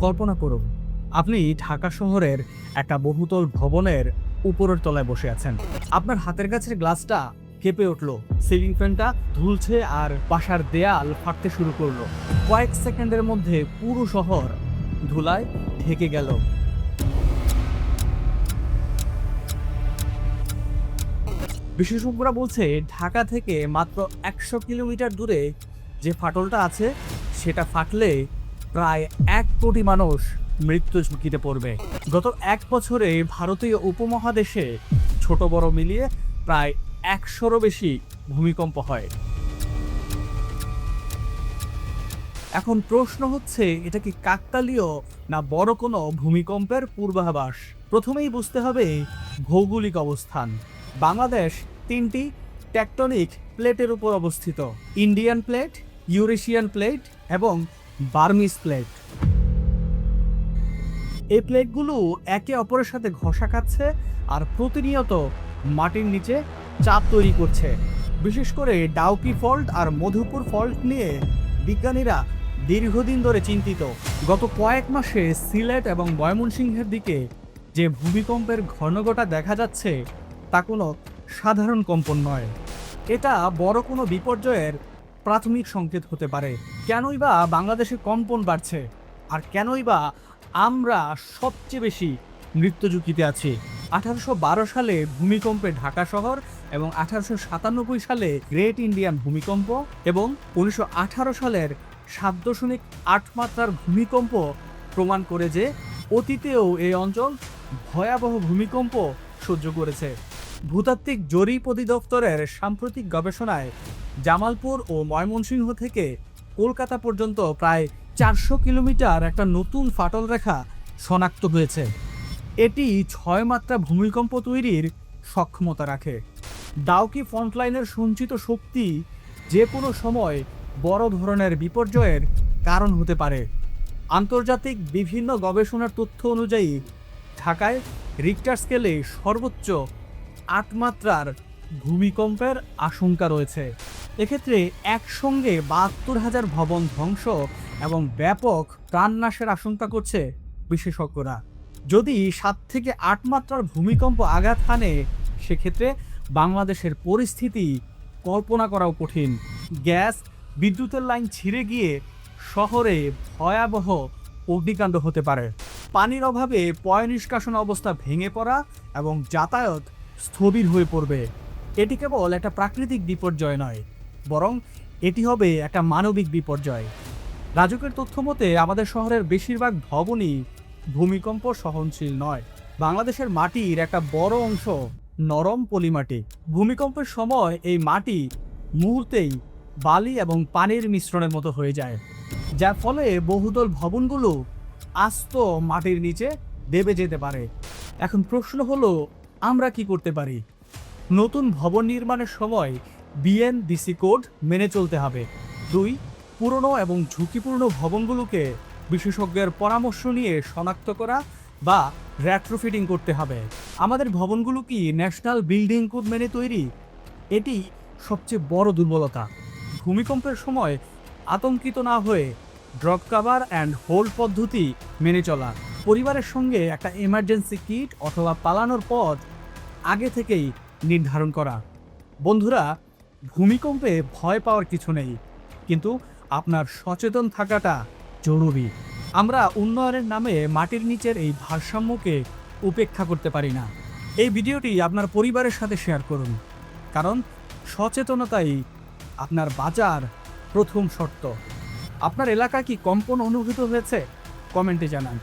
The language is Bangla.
কল্পনা করুন, আপনি ঢাকা শহরের একটা বহুতল ভবনের উপরের তলায় বসে আছেন। আপনার হাতের কাছের গ্লাসটা কেঁপে উঠল, সিলিং ফ্যানটা ঝুলছে আর বাসার দেয়াল ফাটতে শুরু করলো। কয়েক সেকেন্ডের মধ্যে পুরো শহর ধুলায় ঢেকে গেল। বিশেষজ্ঞরা বলছে ঢাকা থেকে মাত্র ১০০ কিলোমিটার দূরে যে ফাটলটা আছে সেটা ফাটলে প্রায় ১ কোটি মানুষ মৃত্যু ঝুঁকিতে পড়বে। গত ১ বছরে ভারতীয় উপমহাদেশে ছোট বড় মিলিয়ে প্রায় ১০০রও বেশি ভূমিকম্প হয়। এখন প্রশ্ন হচ্ছে, এটা কি কাকতালীয় না বড় কোনো ভূমিকম্পের পূর্বাভাস? প্রথমেই বুঝতে হবে ভৌগোলিক অবস্থান। বাংলাদেশ ৩টি টেকটনিক প্লেটের উপর অবস্থিত: ইন্ডিয়ান প্লেট, ইউরেশিয়ান প্লেট এবং বার্মিজ প্লেট। এই প্লেটগুলো একে অপরের সাথে ঘষা খাচ্ছে আর প্রতিনিয়ত মাটির নিচে চাপ তৈরি করছে। বিশেষ করে ডাউকি ফল্ট আর মধুপুর ফল্ট নিয়ে বিজ্ঞানীরা দীর্ঘদিন ধরে চিন্তিত। গত কয়েক মাসে সিলেট এবং ময়মনসিংহের দিকে যে ভূমিকম্পের ঘনঘটা দেখা যাচ্ছে তা কোনো সাধারণ কম্পন নয়। এটা বড় কোনো বিপর্যয়ের প্রাথমিক সংকেত হতে পারে। কেনই বা বাংলাদেশে কম্পন বাড়ছে, আর কেনই বা আমরা সবচেয়ে বেশি মৃত্যু ঝুঁকিতে আছি? 1812 সালে ভূমিকম্পে ঢাকা শহর এবং 1897 সালে গ্রেট ইন্ডিয়ান ভূমিকম্প এবং 1918 সালের 7.8 মাত্রার ভূমিকম্প প্রমাণ করে যে অতীতেও এই অঞ্চল ভয়াবহ ভূমিকম্প সহ্য করেছে। ভূতাত্ত্বিক জরিপ অধিদপ্তরের সাম্প্রতিক গবেষণায় জামালপুর ও ময়মনসিংহ থেকে কলকাতা পর্যন্ত প্রায় 400 কিলোমিটার একটা নতুন ফাটল রেখা শনাক্ত হয়েছে। এটি 6 মাত্রা ভূমিকম্প তৈরির সক্ষমতা রাখে। ডাউকি ফ্রন্টলাইনের সঞ্চিত শক্তি যে কোনো সময় বড় ধরনের বিপর্যয়ের কারণ হতে পারে। আন্তর্জাতিক বিভিন্ন গবেষণার তথ্য অনুযায়ী ঢাকায় রিক্টার স্কেলে সর্বোচ্চ 8 মাত্রার ভূমিকম্পের আশঙ্কা রয়েছে। এক্ষেত্রে একসঙ্গে 72,000 ভবন ধ্বংস এবং ব্যাপক প্রাণনাশের আশঙ্কা করছে বিশেষজ্ঞরা। যদি 7 থেকে 8 মাত্রার ভূমিকম্প আঘাত হানে, সেক্ষেত্রে বাংলাদেশের পরিস্থিতি কল্পনা করাও কঠিন। গ্যাস, বিদ্যুতের লাইন ছিঁড়ে গিয়ে শহরে ভয়াবহ অগ্নিকাণ্ড হতে পারে। পানির অভাবে পয়ঃনিষ্কাশন অবস্থা ভেঙে পড়া এবং যাতায়াত স্থবির হয়ে পড়বে। এটি কেবল একটা প্রাকৃতিক বিপর্যয় নয়, বরং এটি হবে একটা মানবিক বিপর্যয়। রাজুকের তথ্য মতে আমাদের শহরের বেশিরভাগ ভবনই ভূমিকম্প সহনশীল নয়। বাংলাদেশের মাটির একটা বড় অংশ নরম পলিমাটি। ভূমিকম্পের সময় এই মাটি মুহূর্তেই বালি এবং পানির মিশ্রণের মতো হয়ে যায়, যার ফলে বহুতল ভবনগুলো আস্ত মাটির নিচে দেবে যেতে পারে। এখন প্রশ্ন হলো, আমরা কি করতে পারি? নতুন ভবন নির্মাণের সময় বিএনবিসি কোড মেনে চলতে হবে। 2, পুরনো এবং ঝুঁকিপূর্ণ ভবনগুলোকে বিশেষজ্ঞের পরামর্শ নিয়ে শনাক্ত করা বা রেট্রোফিটিং করতে হবে। আমাদের ভবনগুলো কি ন্যাশনাল বিল্ডিং কোড মেনে তৈরি? এটি সবচেয়ে বড় দুর্বলতা। ভূমিকম্পের সময় আতঙ্কিত না হয়ে ড্রপ কাভার অ্যান্ড হোল্ড পদ্ধতি মেনে চলা, পরিবারের সঙ্গে একটা এমার্জেন্সি কিট অথবা পালানোর পথ আগে থেকেই নির্ধারণ করা। বন্ধুরা, ভূমিকম্পে ভয় পাওয়ার কিছু নেই, কিন্তু আপনার সচেতন থাকাটা জরুরি। আমরা উন্নয়নের নামে মাটির নিচের এই ভারসাম্যকে উপেক্ষা করতে পারি না। এই ভিডিওটি আপনার পরিবারের সাথে শেয়ার করুন, কারণ সচেতনতাই আপনার বাঁচার প্রথম শর্ত। আপনার এলাকা কি কম্পন অনুভূত হয়েছে? কমেন্টে জানান।